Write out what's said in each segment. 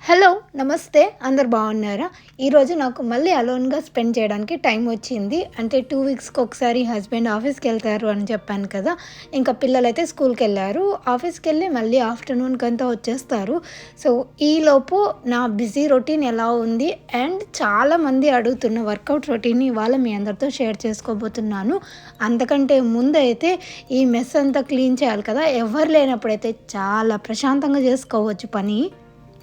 Hello! నమస్తే. అందరు బాగున్నారా? ఈరోజు నాకు మళ్ళీ అలోన్‌గా స్పెండ్ చేయడానికి టైం వచ్చింది. అంటే 2 వీక్స్‌కి ఒకసారి హస్బెండ్ ఆఫీస్‌కెళ్తారు అని చెప్పాను కదా! ఇంకా పిల్లలైతే స్కూల్‌కెళ్లారు. ఆఫీస్‌కెళ్ళి మళ్ళీ ఆఫ్టర్‌నూన్‌కంతా వచ్చేస్తారు. సో, ఈలోపు నా బిజీ రొటీన్ ఎలా ఉంది అండ్ చాలామంది అడుగుతున్న వర్కౌట్ రొటీన్‌ని ఇవాళ మీ అందరితో షేర్ చేసుకోబోతున్నాను. అంతకంటే ముందైతే ఈ మెస్ అంతా క్లీన్ చేయాలి కదా! ఎవ్వరు లేనప్పుడైతే చాలా ప్రశాంతంగా చేసుకోవచ్చు పని.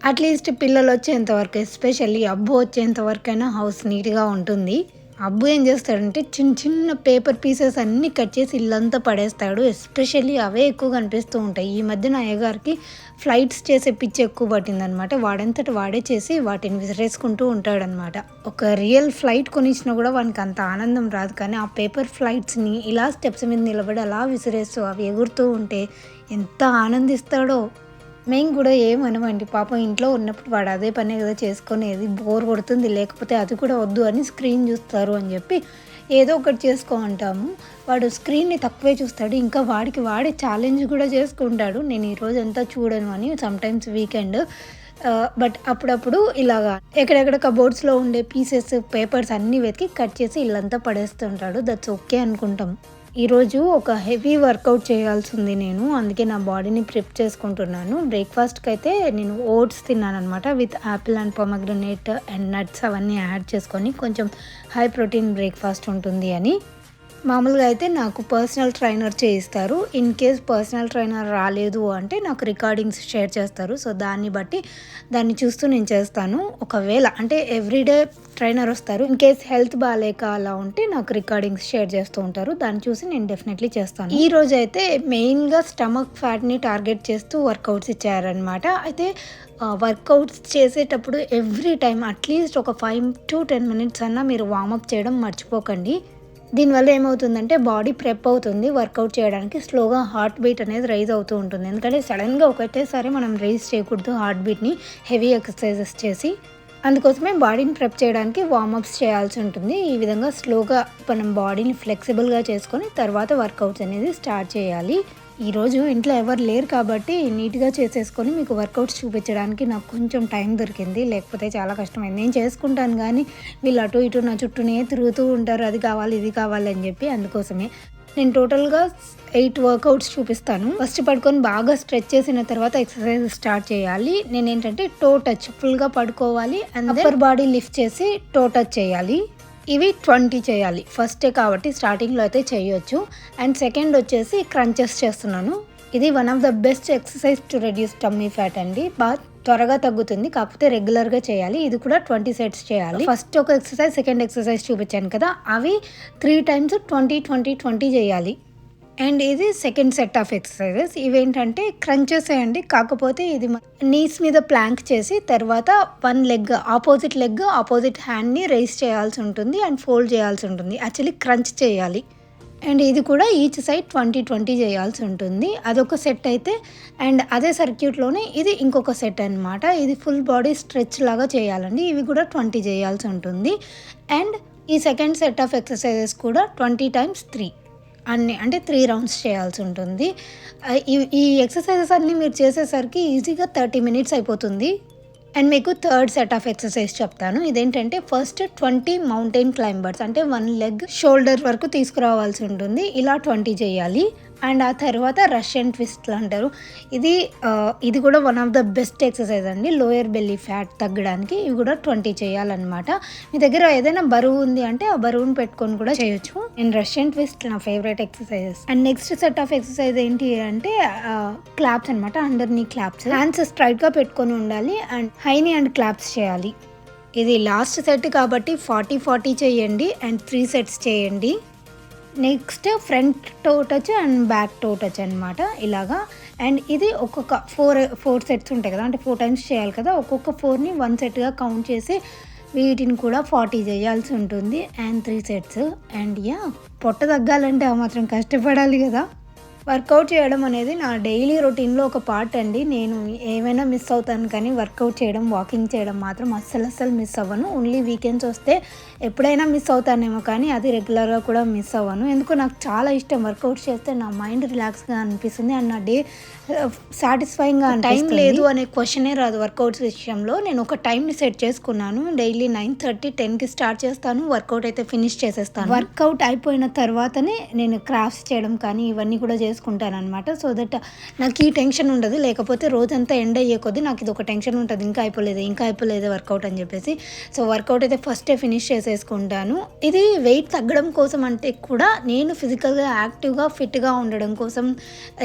అట్‌లీస్ట్ పిల్లలొచ్చేంత వరకు ఎస్పెషల్లీ అబ్బు వచ్చేంత వరకైనా హౌస్ నీట్‌గా ఉంటుంది. అబ్బు ఏం చేస్తాడంటే చిన్న చిన్న పేపర్ పీసెస్ అన్నీ కట్ చేసి ఇల్లంతా పడేస్తాడు. ఎస్పెషల్లీ అవే ఎక్కువ కనిపిస్తూ ఉంటాయి. ఈ మధ్య నా అయ్యగారికి ఫ్లైట్స్ చేసే పిచ్చి ఎక్కువ పట్టిందనమాట. వాడంతట వాడే చేసి వాటిని విసిరేసుకుంటూ ఉంటాడనమాట. ఒక రియల్ ఫ్లైట్ కొనిచ్చినా కూడా వానికి అంత ఆనందం రాదు. కానీ ఆ పేపర్ ఫ్లైట్స్‌ని ఇలా స్టెప్స్ మీద నిలబడి అలా విసిరేస్తూ అవి ఎగురుతూ ఉంటే ఎంత ఆనందిస్తాడో! మేము కూడా ఏమనమండి. పాపం ఇంట్లో ఉన్నప్పుడు వాడు అదే పనే కదా చేసుకునేది. బోర్ కొడుతుంది. లేకపోతే అది కూడా వద్దు అని స్క్రీన్ చూస్తారు అని చెప్పి ఏదో ఒకటి చేసుకో అంటాము. వాడు స్క్రీన్‌ని తక్కువే చూస్తాడు. ఇంకా వాడికి వాడే ఛాలెంజ్ కూడా చేసుకుంటాడు. నేను ఈ రోజంతా చూడను అని సమ్‌టైమ్స్ వీకెండ్. బట్ అప్పుడప్పుడు ఇలాగా ఎక్కడెక్కడ కబోర్డ్స్‌లో ఉండే పీసెస్, పేపర్స్ అన్నీ వెతికి కట్ చేసి ఇల్లంతా పడేస్తుంటాడు. దట్స్ ఓకే అనుకుంటాం. ఈరోజు ఒక హెవీ వర్కౌట్ చేయాల్సింది నేను. అందుకే నా బాడీని ప్రిప్ చేసుకుంటున్నాను. బ్రేక్‌ఫాస్ట్‌కైతే నేను ఓట్స్ తిన్నాననమాట. With apple and pomegranate and nuts అవన్నీ యాడ్ చేసుకొని కొంచెం హై ప్రోటీన్ బ్రేక్‌ఫాస్ట్ ఉంటుంది అని. మామూలుగా అయితే నాకు పర్సనల్ ట్రైనర్ చేయిస్తారు. ఇన్ కేస్ పర్సనల్ ట్రైనర్ రాలేదు అంటే నాకు రికార్డింగ్స్ షేర్ చేస్తారు. సో, దాన్ని చూస్తూ నేను చేస్తాను. ఒకవేళ అంటే ఎవ్రీడే ట్రైనర్ వస్తారు. ఇన్ కేస్ హెల్త్ బాలేక అలా ఉంటే నాకు రికార్డింగ్స్ షేర్ చేస్తూ ఉంటారు. దాన్ని చూసి నేను డెఫినెట్లీ చేస్తాను. ఈరోజైతే మెయిన్‌గా స్టమక్ ఫ్యాట్‌ని టార్గెట్ చేస్తూ వర్కౌట్స్ ఇచ్చారనమాట. అయితే వర్కౌట్స్ చేసేటప్పుడు ఎవ్రీ టైమ్ అట్‌లీస్ట్ ఒక 5-10 మినిట్స్ అన్నా మీరు వార్మప్ చేయడం మర్చిపోకండి. దీనివల్ల ఏమవుతుందంటే బాడీ ప్రెప్ అవుతుంది వర్కౌట్ చేయడానికి. స్లోగా హార్ట్ బీట్ అనేది రైజ్ అవుతూ ఉంటుంది. ఎందుకంటే సడన్‌గా ఒకటేసారి మనం రైజ్ చేయకూడదు హార్ట్ బీట్‌ని హెవీ ఎక్సర్సైజెస్ చేసి. అందుకోసమే బాడీని ప్రెప్ చేయడానికి వార్మప్స్ చేయాల్సి ఉంటుంది. ఈ విధంగా స్లోగా మనం బాడీని ఫ్లెక్సిబుల్‌గా చేసుకొని తర్వాత వర్కౌట్స్ అనేది స్టార్ట్ చేయాలి. ఈరోజు ఇంట్లో ఎవరు లేరు కాబట్టి నీట్‌గా చేసేసుకొని మీకు వర్కౌట్స్ చూపించడానికి నాకు కొంచెం టైం దొరికింది. లేకపోతే చాలా కష్టమైంది. నేను చేసుకుంటాను గానీ వీళ్ళు అటు ఇటు నా చుట్టూనే తిరుగుతూ ఉంటారు. అది కావాలి, ఇది కావాలి అని చెప్పి. అందుకోసమే నేను టోటల్‌గా 8 వర్కౌట్స్ చూపిస్తాను. ఫస్ట్ పడుకొని బాగా స్ట్రెచ్ చేసిన తర్వాత ఎక్సర్సైజ్ స్టార్ట్ చేయాలి. నేనేంటంటే టో టచ్ ఫుల్‌గా పడుకోవాలి. అండ్ అప్పర్ బాడీ లిఫ్ట్ చేసి టో టచ్ చేయాలి. ఇవి 20 చేయాలి. ఫస్టే కాబట్టి స్టార్టింగ్‌లో అయితే చేయొచ్చు. అండ్ సెకండ్ వచ్చేసి క్రంచెస్ చేస్తున్నాను. ఇది one of the best exercise to reduce tummy fat అండి. త్వరగా తగ్గుతుంది. కాకపోతే రెగ్యులర్‌గా చేయాలి. ఇది కూడా 20 సెట్స్ చేయాలి. ఫస్ట్ ఒక ఎక్సర్సైజ్, సెకండ్ ఎక్సర్సైజ్ చూపించాను కదా! అవి 3 టైమ్స్ 20, 20, 20 చేయాలి. అండ్ ఇది సెకండ్ సెట్ ఆఫ్ ఎక్సర్సైజెస్. ఇవేంటంటే క్రంచెసే అండి. కాకపోతే ఇది నీస్ మీద ప్లాంక్ చేసి తర్వాత ఆపోజిట్ లెగ్, ఆపోజిట్ హ్యాండ్‌ని రైజ్ చేయాల్సి ఉంటుంది అండ్ ఫోల్డ్ చేయాల్సి ఉంటుంది. యాక్చువల్లీ క్రంచ్ చేయాలి. అండ్ ఇది కూడా ఈచ్ సైడ్ 20, 20 చేయాల్సి ఉంటుంది. అదొక సెట్ అయితే అండ్ అదే సర్క్యూట్‌లోనే ఇది ఇంకొక సెట్ అనమాట. ఇది ఫుల్ బాడీ స్ట్రెచ్ లాగా చేయాలండి. ఇవి కూడా 20 చేయాల్సి ఉంటుంది. అండ్ ఈ సెకండ్ సెట్ ఆఫ్ ఎక్సర్సైజెస్ కూడా 20 టైమ్స్ 3 అంటే 3 రౌండ్స్ చేయాల్సి ఉంటుంది. ఈ ఎక్సర్సైజెస్ అన్నీ మీరు చేసేసరికి ఈజీగా 30 మినిట్స్ అయిపోతుంది. అండ్ మీకు థర్డ్ సెట్ ఆఫ్ ఎక్సర్సైజ్ చెప్తాను. ఇదేంటంటే ఫస్ట్ 20 మౌంటైన్ క్లైంబర్స్ అంటే 1 లెగ్ షోల్డర్ వరకు తీసుకురావాల్సి ఉంటుంది. ఇలా 20 చేయాలి. అండ్ ఆ తర్వాత రష్యన్ ట్విస్ట్లు అంటారు. ఇది కూడా one of the best exercise అండి. లోయర్ బెల్లీ ఫ్యాట్ తగ్గడానికి ఇవి కూడా 20 చేయాలన్నమాట. మీ దగ్గర ఏదైనా బరువు ఉంది అంటే ఆ బరువును పెట్టుకొని కూడా చేయొచ్చు. అండ్ రష్యన్ ట్విస్ట్ నా favourite exercises. And next set of exercise ఏంటి అంటే క్లాప్స్ అనమాట. అండర్ నీ క్లాప్స్. హ్యాండ్స్ స్ట్రైట్గా పెట్టుకొని ఉండాలి అండ్ హై నీ అండ్ క్లాప్స్ చేయాలి. ఇది లాస్ట్ సెట్ కాబట్టి 40 చేయండి అండ్ 3 సెట్స్ చేయండి. Next front toe touch and back toe touch అనమాట ఇలాగా. అండ్ ఇది ఒక్కొక్క 4 సెట్స్ ఉంటాయి కదా, అంటే 4 టైమ్స్ చేయాలి కదా. ఒక్కొక్క 4ని 1 సెట్గా కౌంట్ చేసి వీటిని కూడా 40 చేయాల్సి ఉంటుంది అండ్ 3 సెట్స్. అండ్ పొట్ట తగ్గాలంటే ఆ మాత్రం కష్టపడాలి కదా. వర్కౌట్ చేయడం అనేది నా డైలీ రొటీన్‌లో ఒక పార్ట్ అండి. నేను ఏమైనా మిస్ అవుతాను కానీ వర్కౌట్ చేయడం, వాకింగ్ చేయడం మాత్రం అస్సలు మిస్ అవ్వను. ఓన్లీ వీకెండ్స్ వస్తే ఎప్పుడైనా మిస్ అవుతానేమో కానీ అది రెగ్యులర్‌గా కూడా మిస్ అవ్వను. ఎందుకో నాకు చాలా ఇష్టం వర్కౌట్ చేస్తే నా మైండ్ రిలాక్స్‌గా అనిపిస్తుంది అండ్ నా డే సాటిస్ఫైయింగ్‌గా అనిపిస్తుంది. టైం లేదు అనే క్వెషనే రాదు వర్కౌట్స్ విషయంలో. నేను ఒక టైంని సెట్ చేసుకున్నాను. డైలీ 9:30, 10కి స్టార్ట్ చేస్తాను. వర్కౌట్ అయితే ఫినిష్ చేసేస్తాను. వర్కౌట్ అయిపోయిన తర్వాతనే నేను క్రాఫ్ట్స్ చేయడం కానీ ఇవన్నీ కూడా చేసుకుంటాననమాట. సో దట్ నాకు ఈ టెన్షన్ ఉండదు. లేకపోతే రోజంతా ఎండ్ అయ్యే కొద్దీ నాకు ఇది ఒక టెన్షన్ ఉంటుంది. ఇంకా అయిపోలేదు వర్కౌట్ అని చెప్పేసి. సో వర్కౌట్ అయితే ఫస్టే ఫినిష్ చేసేసుకుంటాను. ఇది వెయిట్ తగ్గడం కోసం అంటే కూడా నేను ఫిజికల్గా యాక్టివ్గా ఫిట్గా ఉండడం కోసం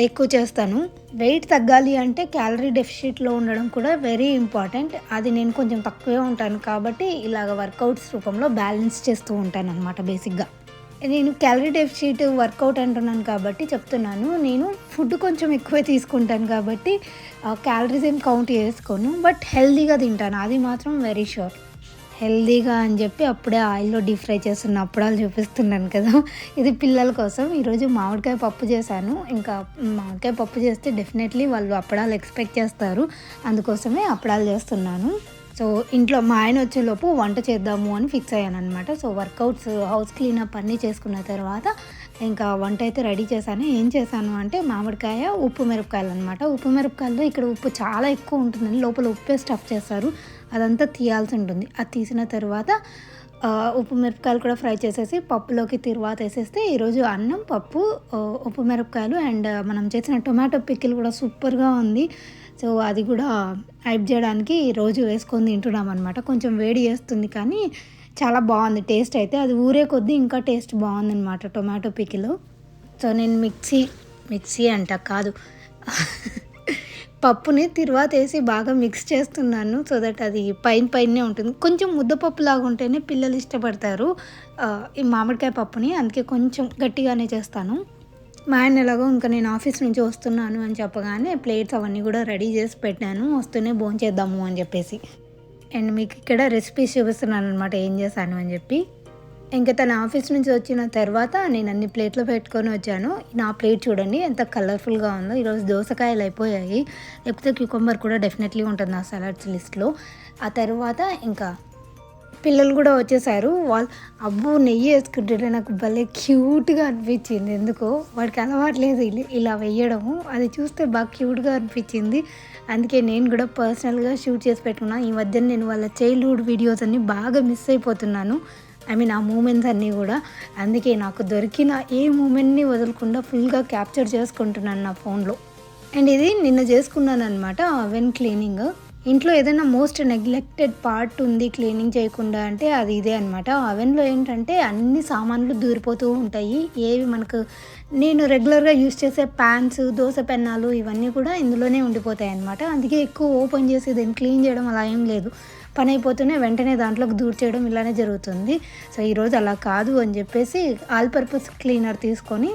ఎక్కువ చేస్తాను. వెయిట్ తగ్గాలి అంటే క్యాలరీ డెఫిషిట్లో ఉండడం కూడా వెరీ ఇంపార్టెంట్. అది నేను కొంచెం తక్కువే ఉంటాను కాబట్టి ఇలాగ వర్కౌట్స్ రూపంలో బ్యాలెన్స్ చేస్తూ ఉంటాను అనమాట బేసిక్గా. నేను క్యాలరీ డెఫిషిట్ వర్కౌట్ అంటున్నాను కాబట్టి చెప్తున్నాను. నేను ఫుడ్ కొంచెం ఎక్కువే తీసుకుంటాను కాబట్టి క్యాలరీస్ ఏం కౌంట్ చేసుకోను. బట్ హెల్తీగా తింటాను, అది మాత్రం వెరీ షూర్. హెల్తీగా అని చెప్పి అప్పుడే ఆయిల్లో డీప్ ఫ్రై చేస్తున్న అప్పడాలు చూపిస్తున్నాను కదా, ఇది పిల్లల కోసం. ఈరోజు మామిడికాయ పప్పు చేశాను. ఇంకా మామిడికాయ పప్పు చేస్తే డెఫినెట్లీ వాళ్ళు అప్పడాలు ఎక్స్పెక్ట్ చేస్తారు, అందుకోసమే అప్పడాలు చేస్తున్నాను. సో ఇంట్లో మా ఆయన వచ్చేలోపు వంట చేద్దాము అని ఫిక్స్ అయ్యాను అనమాట. సో వర్కౌట్స్, హౌస్ క్లీనప్ అన్నీ చేసుకున్న తర్వాత ఇంకా వంట అయితే రెడీ చేశాను. ఏం చేశాను అంటే మామిడికాయ, ఉప్పు మిరపకాయలు అనమాట. ఉప్పు మిరపకాయల్లో ఇక్కడ ఉప్పు చాలా ఎక్కువ ఉంటుందని లోపల ఉప్పే స్టఫ్ చేస్తారు, అదంతా తీయాల్సి ఉంటుంది. అది తీసిన తర్వాత ఉప్పు మిరపకాయలు కూడా ఫ్రై చేసేసి పప్పులోకి తిరువాత వేసేస్తే ఈరోజు అన్నం, పప్పు, ఉప్పు మిరపకాయలు అండ్ మనం చేసిన టొమాటో పికిల్ కూడా సూపర్గా ఉంది. సో అది కూడా హైప్ చేయడానికి రోజు వేసుకొని తింటున్నాం అనమాట. కొంచెం వేడి చేస్తుంది కానీ చాలా బాగుంది టేస్ట్ అయితే. అది ఊరే కొద్దీ ఇంకా టేస్ట్ బాగుందన్నమాట టొమాటో పికిల్. సో నేను మిక్సీ అంట కాదు పప్పుని తిరువాత వేసి బాగా మిక్స్ చేస్తున్నాను. సో దట్ అది పైనే ఉంటుంది. కొంచెం ముద్దపప్పు లాగా ఉంటేనే పిల్లలు ఇష్టపడతారు ఈ మామిడికాయ పప్పుని, అందుకే కొంచెం గట్టిగానే చేస్తాను. మా ఆయన ఎలాగో ఇంకా నేను ఆఫీస్ నుంచి వస్తున్నాను అని చెప్పగానే ప్లేట్స్ అవన్నీ కూడా రెడీ చేసి పెట్టాను, వస్తూనే భోంచేద్దాము అని చెప్పేసి. అండ్ మీకు ఇక్కడ రెసిపీస్ చూపిస్తున్నాను అనమాట ఏం చేశాను అని చెప్పి. ఇంకా తన ఆఫీస్ నుంచి వచ్చిన తర్వాత నేను అన్ని ప్లేట్లో పెట్టుకొని వచ్చాను. నా ప్లేట్ చూడండి ఎంత కలర్ఫుల్గా ఉందో. ఈరోజు దోసకాయలు అయిపోయాయి, లేకపోతే క్యూకంబర్ కూడా డెఫినెట్లీ ఉంటుంది నా సలాడ్స్ లిస్ట్లో. ఆ తర్వాత ఇంకా పిల్లలు కూడా వచ్చేసారు. వాళ్ళు అబ్బో నెయ్యి వేసుకుంటుంటే నాకు భలే క్యూట్గా అనిపించింది. ఎందుకో వాడికి అలవాట్లేదు ఇలా వేయడము, అది చూస్తే బాగా క్యూట్గా అనిపించింది. అందుకే నేను కూడా పర్సనల్గా షూట్ చేసి పెట్టుకున్నాను. ఈ మధ్య నేను వాళ్ళ చైల్డ్హుడ్ వీడియోస్ అన్నీ బాగా మిస్ అయిపోతున్నాను, ఆ మూమెంట్స్ అన్నీ కూడా. అందుకే నాకు దొరికిన ఏ మూమెంట్ని వదలకుండా ఫుల్గా క్యాప్చర్ చేసుకుంటున్నాను నా ఫోన్లో. అండ్ ఇది నిన్న చేసుకున్నాను అనమాట అవెన్ క్లీనింగ్. ఇంట్లో ఏదైనా మోస్ట్ నెగ్లెక్టెడ్ పార్ట్ ఉంది క్లీనింగ్ చేయకుండా అంటే అది ఇదే అనమాట. అవెన్లో ఏంటంటే అన్ని సామాన్లు దూరిపోతూ ఉంటాయి. ఏవి మనకు నేను రెగ్యులర్గా యూస్ చేసే ప్యాన్స్, దోశ పెన్నాలు ఇవన్నీ కూడా ఇందులోనే ఉండిపోతాయి అనమాట. అందుకే ఎక్కువ ఓపెన్ చేసి దీన్ని క్లీన్ చేయడం అలా ఏం లేదు. పని అయిపోతూనే వెంటనే దాంట్లోకి దూర్చేయడం ఇలానే జరుగుతుంది. సో ఈరోజు అలా కాదు అని చెప్పేసి ఆల్ పర్పస్ క్లీనర్ తీసుకొని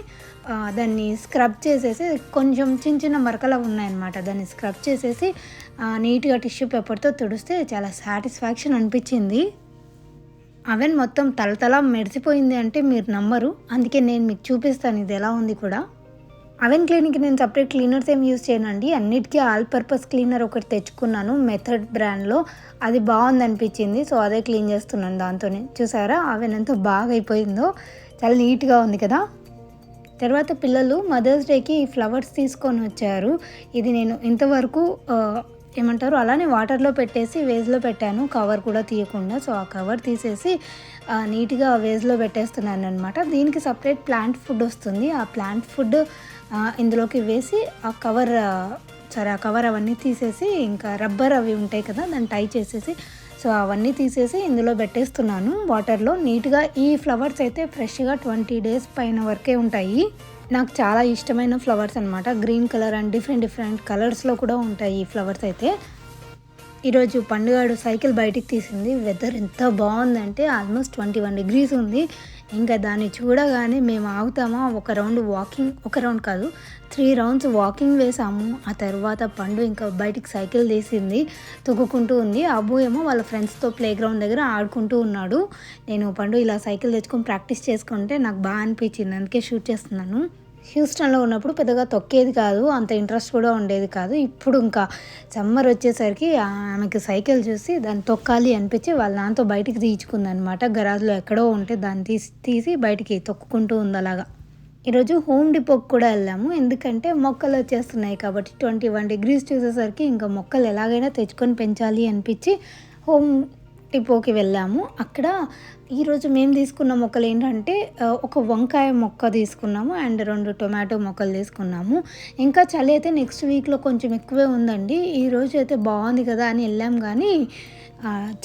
దాన్ని స్క్రబ్ చేసేసి, కొంచెం చిన్న మరకలు ఉన్నాయన్నమాట, దాన్ని స్క్రబ్ చేసేసి నీట్గా టిష్యూ పేపర్తో తుడిస్తే చాలా సాటిస్ఫాక్షన్ అనిపించింది. అవెన్ మొత్తం తలతలా మెరిసిపోయింది అంటే మీరు నమ్మరు, అందుకే నేను మీకు చూపిస్తాను ఇది ఎలా ఉంది కూడా. అవెన్ క్లీనింగ్కి నేను సపరేట్ క్లీనర్స్ ఏం యూజ్ చేయనండి, అన్నిటికీ ఆల్ పర్పస్ క్లీనర్ ఒకటి తెచ్చుకున్నాను మెథడ్ బ్రాండ్లో. అది బాగుంది అనిపించింది, సో అదే క్లీన్ చేస్తున్నాను దాంతోనే. చూసారా అవెన్ ఎంత బాగా అయిపోయిందో, చాలా నీట్గా ఉంది కదా. తర్వాత పిల్లలు మదర్స్ డేకి ఫ్లవర్స్ తీసుకొని వచ్చారు. ఇది నేను ఇంతవరకు అలానే వాటర్లో పెట్టేసి వేజ్లో పెట్టాను, కవర్ కూడా తీయకుండా. సో ఆ కవర్ తీసేసి నీట్గా వేజ్లో పెట్టేస్తున్నాను అనమాట. దీనికి సపరేట్ ప్లాంట్ ఫుడ్ వస్తుంది. ఆ ప్లాంట్ ఫుడ్ ఇందులోకి వేసి ఆ కవర్ అవన్నీ తీసేసి, ఇంకా రబ్బర్ అవి ఉంటాయి కదా దాన్ని టై చేసేసి, సో అవన్నీ తీసేసి ఇందులో పెట్టేస్తున్నాను వాటర్లో. నీట్గా ఈ ఫ్లవర్స్ అయితే ఫ్రెష్గా 20 days పైన వరకే ఉంటాయి. నాకు చాలా ఇష్టమైన ఫ్లవర్స్ అనమాట. గ్రీన్ కలర్ అండ్ డిఫరెంట్ కలర్స్లో కూడా ఉంటాయి ఈ ఫ్లవర్స్ అయితే. ఈరోజు పండుగాడు సైకిల్ బయటికి తీసింది. వెదర్ ఎంత బాగుందంటే ఆల్మోస్ట్ 21 degrees ఉంది. ఇంకా దాన్ని చూడగానే మేము ఆగుతామా, ఒక రౌండ్ కాదు 3 rounds వాకింగ్ వేసాము. ఆ తర్వాత పండు ఇంకా బయటికి సైకిల్ తీసింది, తొక్కుకుంటూ ఉంది. అబ్బు ఏమో వాళ్ళ ఫ్రెండ్స్తో ప్లే గ్రౌండ్ దగ్గర ఆడుకుంటూ ఉన్నాడు. నేను పండు ఇలా సైకిల్ తెచ్చుకొని ప్రాక్టీస్ చేసుకుంటే నాకు బాగా అనిపించింది, అందుకే షూట్ చేస్తున్నాను. హ్యూస్టన్‌లో ఉన్నప్పుడు పెద్దగా తొక్కేది కాదు. అంత ఇంట్రెస్ట్ కూడా ఉండేది కాదు. ఇప్పుడు ఇంకా సమ్మర్ వచ్చేసరికి ఆమెకి సైకిల్ చూసి దాన్ని తొక్కాలి అనిపించి వాళ్ళ నాన్నతో బయటికి తీయించుకుందనమాట. గరాజ్‌లో ఎక్కడో ఉంటే దాన్ని తీసి బయటికి తొక్కుకుంటూ ఉందలాగా. ఈరోజు హోమ్ డిపోకి కూడా వెళ్ళాము. ఎందుకంటే మొక్కలు వచ్చేస్తున్నాయి కాబట్టి 21 డిగ్రీస్ చూసేసరికి ఇంకా మొక్కలు ఎలాగైనా తెచ్చుకొని పెంచాలి అనిపించి హోమ్ డిపోకి వెళ్ళాము. అక్కడ ఈరోజు మేము తీసుకున్న మొక్కలు ఏంటంటే ఒక వంకాయ మొక్క తీసుకున్నాము అండ్ 2 టొమాటో మొక్కలు తీసుకున్నాము. ఇంకా చలి అయితే నెక్స్ట్ వీక్‌లో కొంచెం ఎక్కువే ఉందండి. ఈరోజు అయితే బాగుంది కదా అని వెళ్ళాం కానీ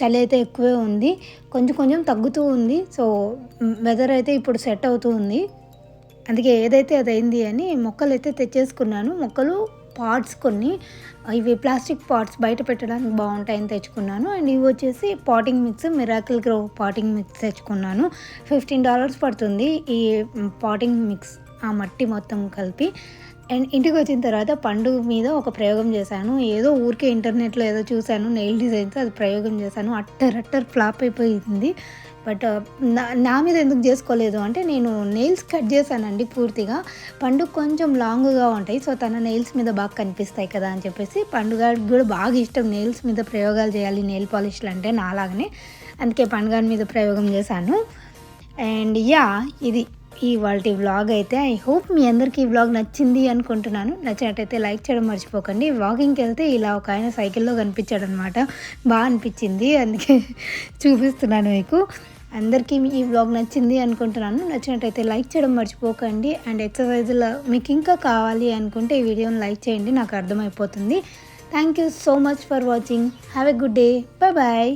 చలి అయితే ఎక్కువే ఉంది. కొంచెం కొంచెం తగ్గుతూ ఉంది. సో వెదర్ అయితే ఇప్పుడు సెట్ అవుతూ ఉంది. అందుకే ఏదైతే అదైంది అని మొక్కలైతే తెచ్చేసుకున్నాను. మొక్కలు పాట్స్ కొన్ని ఇవి ప్లాస్టిక్ పాట్స్ బయట పెట్టడానికి బాగుంటాయని తెచ్చుకున్నాను. అండ్ ఇవి వచ్చేసి potting mix miracle grow potting mix తెచ్చుకున్నాను. $15 పడుతుంది ఈ పాటింగ్ మిక్స్, ఆ మట్టి మొత్తం కలిపి. అండ్ ఇంటికి వచ్చిన తర్వాత పండు మీద ఒక ప్రయోగం చేశాను. ఏదో ఊరికే ఇంటర్నెట్లో ఏదో చూశాను నెయిల్ డిజైన్స్, అది ప్రయోగం చేశాను. అట్టర్ ఫ్లాప్ అయిపోయింది. బట్ నా మీద ఎందుకు చేసుకోలేదు అంటే నేను నెయిల్స్ కట్ చేశానండి పూర్తిగా. పండు కొంచెం లాంగ్గా ఉంటాయి. సో తన నెయిల్స్ మీద బాగా కనిపిస్తాయి కదా అని చెప్పేసి, పండుగాడికి కూడా బాగా ఇష్టం నెయిల్స్ మీద ప్రయోగాలు చేయాలి, నెయిల్ పాలిష్లు అంటే నాలాగనే. అందుకే పండుగాడి మీద ప్రయోగం చేశాను. అండ్ ఇది ఇవాల్టి వ్లాగ్ అయితే. ఐ హోప్ మీ అందరికీ ఈ వ్లాగ్ నచ్చింది అనుకుంటున్నాను. నచ్చినట్టయితే లైక్ చేయడం మర్చిపోకండి. వాకింగ్కి వెళ్తే ఇలా ఒక ఆయన సైకిల్లో కనిపించాడు అనమాట. బాగా అనిపించింది, అందుకే చూపిస్తున్నాను మీకు. అందరికీ ఈ వ్లాగ్ నచ్చింది అనుకుంటున్నాను. నచ్చినట్టయితే లైక్ చేయడం మర్చిపోకండి. అండ్ ఎక్సర్సైజులు మీకు ఇంకా కావాలి అనుకుంటే ఈ వీడియోని లైక్ చేయండి, నాకు అర్థమైపోతుంది. Thank you so much for watching. Have a good day. Bye.